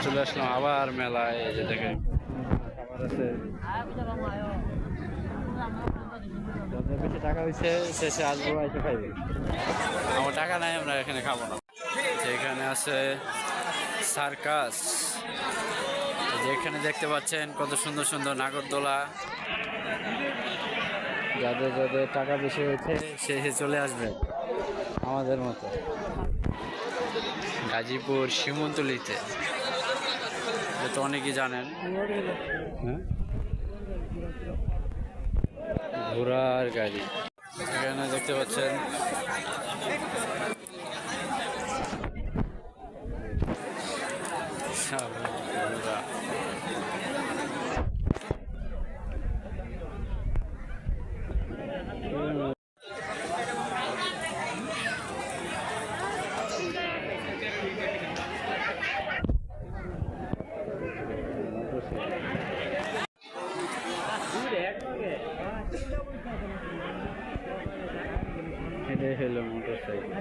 চলে আসলাম আবার মেলায়। এই যে দেখেন খাবার আছে, যাদের বেশি টাকা হয়েছে শেষে আসবো, এসে খাইবে। আমার টাকা নাই, আমরা এখানে খাবো না। এখানে আছে সার্কাস, যেখানে দেখতে পাচ্ছেন কত সুন্দর সুন্দর নাগরদোলা। যাদের যাদের টাকা বেশি হয়েছে সে চলে আসবে আমাদের মতো গাজীপুর শিমুলতলিতে, এটা তো অনেকেই জানেন। হ্যাঁ, ঘোড়ার গাড়ি এখানে দেখতে পাচ্ছেন। ঘোড়া, এটাই হলো মোটরসাইকেল।